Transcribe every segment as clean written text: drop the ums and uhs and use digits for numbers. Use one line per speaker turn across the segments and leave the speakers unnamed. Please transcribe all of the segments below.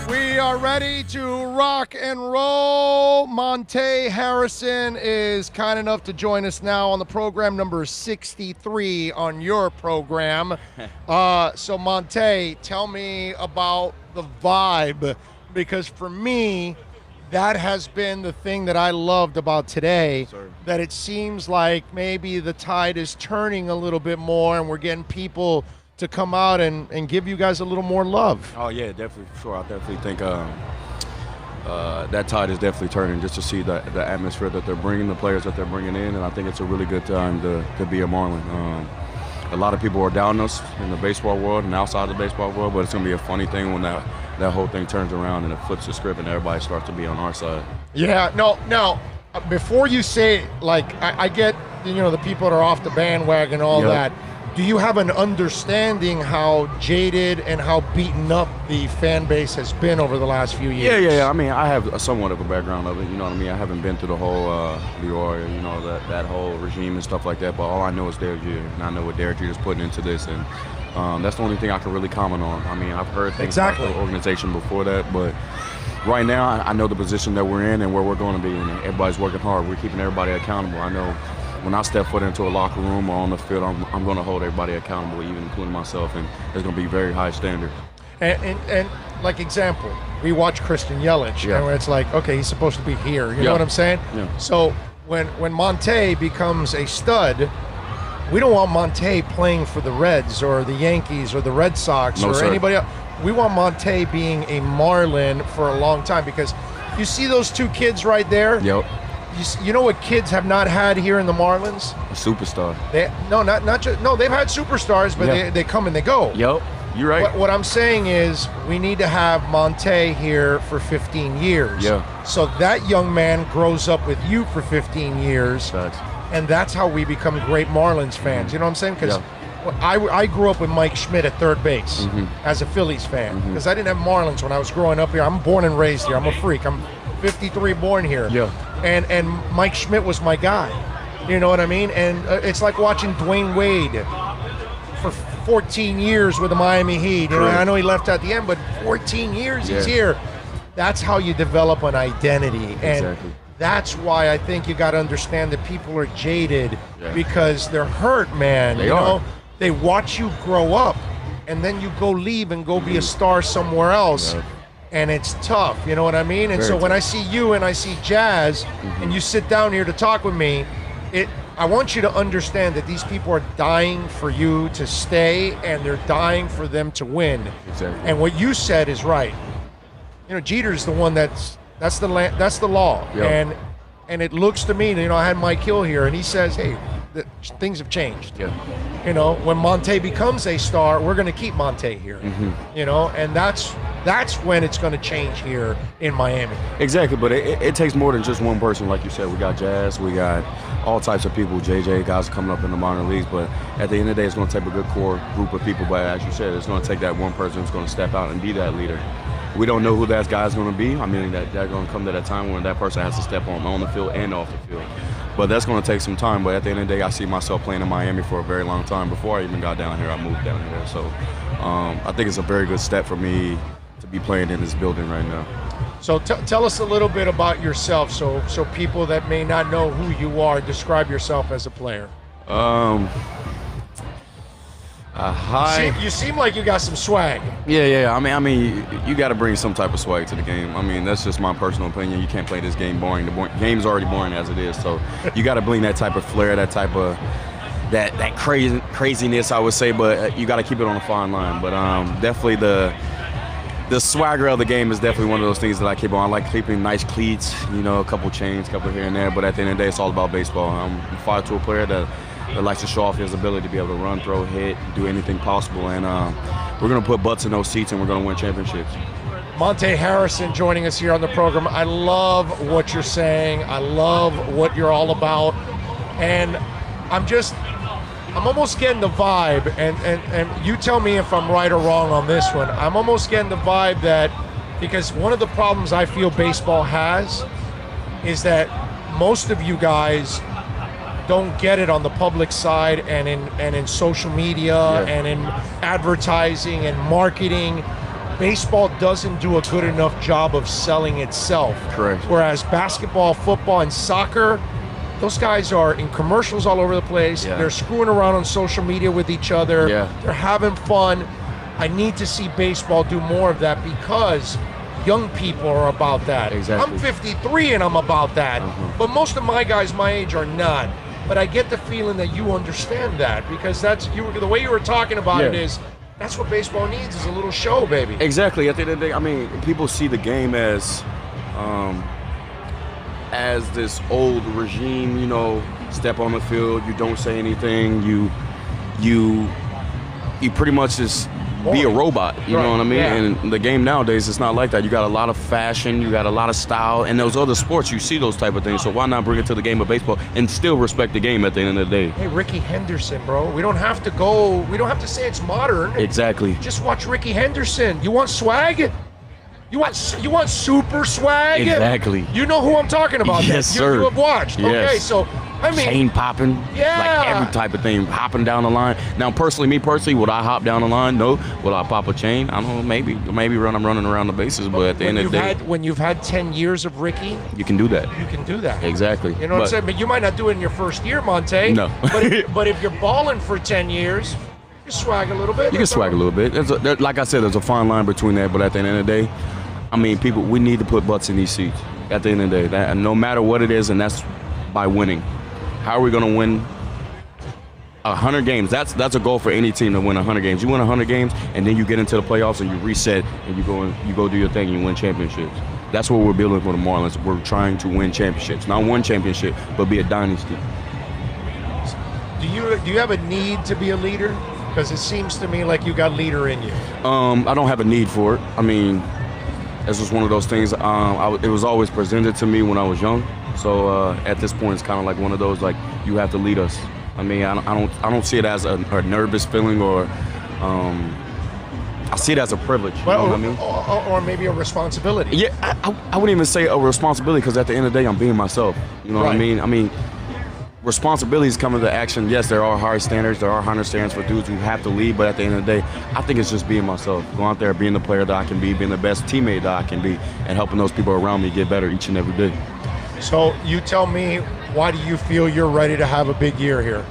We are ready to rock and roll. Monte Harrison is kind enough to join us now on the program, number 63 on your program. So Monte, tell me about the vibe, because for me, that has been the thing that I loved about today, that it seems like maybe the tide is turning a little bit more and we're getting people to come out and give you guys a little more love.
Oh, yeah, definitely, for sure. I definitely think that tide is definitely turning, just to see the atmosphere that they're bringing, the players that they're bringing in, and I think it's a really good time to be a Marlin. A lot of people are down us in the baseball world and outside the baseball world, but it's going to be a funny thing when that whole thing turns around and it flips the script and everybody starts to be on our side.
Yeah, no, before you say, like, I get, the people that are off the bandwagon and all that. Do you have an understanding how jaded and how beaten up the fan base has been over the last few years?
Yeah. I mean, I have somewhat of a background of it, you know what I mean? I haven't been through the whole that whole regime and stuff like that, but all I know is Derek Jeter, and I know what Derek Jeter's putting into this, and that's the only thing I can really comment on. I mean, I've heard things about the organization before that, but right now I know the position that we're in and where we're going to be, and everybody's working hard. We're keeping everybody accountable. I know when I step foot into a locker room or on the field, I'm going to hold everybody accountable, even including myself, and there's going to be very high standards.
And like example, we watch Christian Yelich, and it's like, okay, he's supposed to be here. You know what I'm saying? Yeah. So when Monte becomes a stud, we don't want Monte playing for the Reds or the Yankees or the Red Sox anybody else. We want Monte being a Marlin for a long time, because you see those two kids right there?
Yep.
You know what kids have not had here in the Marlins?
A superstar.
They've had superstars, but they come and they go.
Yep, you're right.
What I'm saying is we need to have Monte here for 15 years.
Yeah.
So that young man grows up with you for 15 years.
Facts.
And that's how we become great Marlins fans. Mm-hmm. You know what I'm saying? Because I grew up with Mike Schmidt at third base as a Phillies fan, because I didn't have Marlins when I was growing up here. I'm born and raised here. I'm a freak. I'm 53 born here.
Yeah.
And Mike Schmidt was my guy. You know what I mean? And it's like watching Dwayne Wade for 14 years with the Miami Heat. You know, I know he left at the end, but 14 years he's here. That's how you develop an identity. And that's why I think you got to understand that people are jaded because they're hurt, man.
They are.
They watch you grow up, and then you go leave and go be a star somewhere else. Yeah. And it's tough, you know what I mean? And so when I see you and I see Jazz, and you sit down here to talk with me, I want you to understand that these people are dying for you to stay, and they're dying for them to win.
Exactly.
And what you said is right. Jeter's the one that's the law. Yep. And it looks to me, I had Mike Hill here, and he says, hey, things have changed.
Yeah.
When Monte becomes a star, we're going to keep Monte here. And that's when it's going to change here in Miami.
Exactly, but it takes more than just one person. Like you said, we got Jazz, we got all types of people, JJ, guys coming up in the minor leagues, but at the end of the day, it's going to take a good core group of people. But as you said, it's going to take that one person who's going to step out and be that leader. We don't know who that guy's going to be. I mean, they're going to come to that time when that person has to step on the field and off the field. But that's going to take some time. But at the end of the day, I see myself playing in Miami for a very long time. Before I even got down here, I moved down here. So I think it's a very good step for me to be playing in this building right now.
So tell us a little bit about yourself, so people that may not know who you are, describe yourself as a player. You seem like you got some swag.
Yeah. I mean, you got to bring some type of swag to the game. I mean, that's just my personal opinion. You can't play this game boring. The game's already boring as it is. So you got to bring that type of flair, that type of that craziness, I would say. But you got to keep it on a fine line. But definitely the swagger of the game is definitely one of those things that I keep on. I like keeping nice cleats, a couple chains, a couple here and there. But at the end of the day, it's all about baseball. I'm a 5-tool player that likes to show off his ability to be able to run, throw, hit, do anything possible. And we're going to put butts in those seats, and we're going to win championships.
Monte Harrison joining us here on the program. I love what you're saying. I love what you're all about. And I'm almost getting the vibe, and you tell me if I'm right or wrong on this one. I'm almost getting the vibe that, because one of the problems I feel baseball has is that most of you guys don't get it on the public side and in social media and in advertising and marketing. baseball doesn't do a good enough job of selling itself.
Correct.
Whereas basketball, football, and soccer, those guys are in commercials all over the place.
Yeah.
They're screwing around on social media with each other.
Yeah.
They're having fun. I need to see baseball do more of that because young people are about that.
Exactly.
I'm 53 and I'm about that. But most of my guys my age are not. But I get the feeling that you understand that because the way you were talking about it is that's what baseball needs is a little show, baby.
Exactly. At the end of the day, I mean, people see the game as this old regime, you know, step on the field, you don't say anything, you pretty much just be a robot, you know what I mean? And the game nowadays, it's not like that. You got a lot of fashion, you got a lot of style, and those other sports, you see those type of things. So why not bring it to the game of baseball and still respect the game at the end of the day?
Hey, Ricky Henderson, bro. We don't have to say it's modern.
Exactly.
Just watch Ricky Henderson. You want swag? You want super swag?
Exactly.
You know who I'm talking about.
Yes, sir.
You have watched.
Yes.
Okay, so I mean,
chain popping,
yeah,
like every type of thing, hopping down the line. Now, me personally, would I hop down the line? No. Would I pop a chain? I don't know. Maybe I'm running around the bases, but at the end of the day,
when you've had 10 years of Ricky,
you can do that.
You can do that.
Exactly.
You know what I'm saying? But you might not do it in your first year, Monte.
No.
but if you're balling for 10 years, you swag a little bit.
You can swag a little bit. Like I said, there's a fine line between that. But at the end of the day, I mean, we need to put butts in these seats. At the end of the day, no matter what it is, and that's by winning. How are we going to win 100 games? That's a goal for any team to win 100 games. You win 100 games, and then you get into the playoffs and you reset and you go do your thing and you win championships. That's what we're building for the Marlins. We're trying to win championships, not one championship, but be a dynasty.
Do you have a need to be a leader? Because it seems to me like you got leader in you.
I don't have a need for it. I mean, it's just one of those things. It was always presented to me when I was young. So at this point, it's kind of like one of those, like, you have to lead us. I mean, I don't see it as a nervous feeling or I see it as a privilege. You know what I mean?
Or maybe a responsibility.
Yeah, I wouldn't even say a responsibility because at the end of the day, I'm being myself. You know what I mean? I mean, responsibilities come into action. Yes, there are high standards. There are higher standards for dudes who have to lead. But at the end of the day, I think it's just being myself. Going out there, being the player that I can be, being the best teammate that I can be, and helping those people around me get better each and every day.
So you tell me, why do you feel you're ready to have a big year here?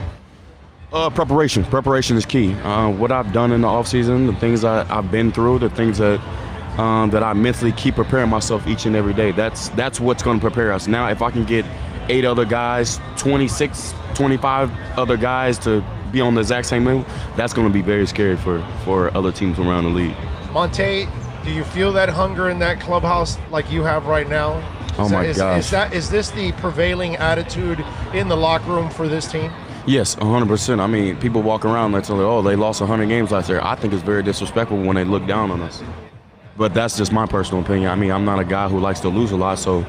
Preparation. Preparation is key. What I've done in the offseason, the things I've been through, the things that I mentally keep preparing myself each and every day. That's what's going to prepare us. Now, if I can get 8 other guys, 26, 25 other guys to be on the exact same level, that's going to be very scary for other teams around the league.
Monte, do you feel that hunger in that clubhouse like you have right now?
Oh my gosh.
Is this the prevailing attitude in the locker room for this team?
Yes, 100%. I mean, people walk around and they're like, oh, they lost 100 games last year. I think it's very disrespectful when they look down on us. But that's just my personal opinion. I mean, I'm not a guy who likes to lose a lot, so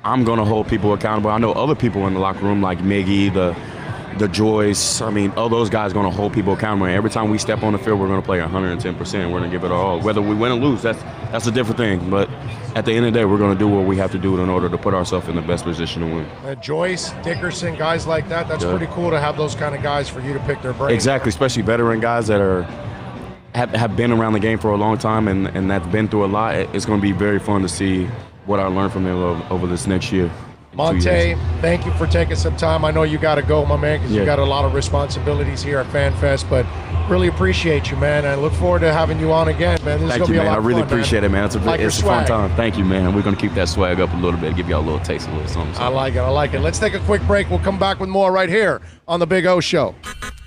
I'm going to hold people accountable. I know other people in the locker room like Miggy, the Joyce. I mean, all those guys are going to hold people accountable. And every time we step on the field, we're going to play 110%. We're going to give it our all. Whether we win or lose, that's a different thing. But at the end of the day, we're going to do what we have to do in order to put ourselves in the best position to win.
Joyce, Dickerson, guys like that, that's pretty cool to have those kind of guys for you to pick their brain.
Exactly, especially veteran guys that have been around the game for a long time and that's been through a lot. It's going to be very fun to see what I learned from them over this next year.
Monte, thank you for taking some time. I know you got to go, my man, because you got a lot of responsibilities here at FanFest, but really appreciate you, man. I look forward to having you on again, man. This is going to be a lot of fun,
I really appreciate it, man. It's a fun time. Thank you, man. We're going to keep that swag up a little bit, give y'all a little taste of it.
I like it. Let's take a quick break. We'll come back with more right here on The Big O Show.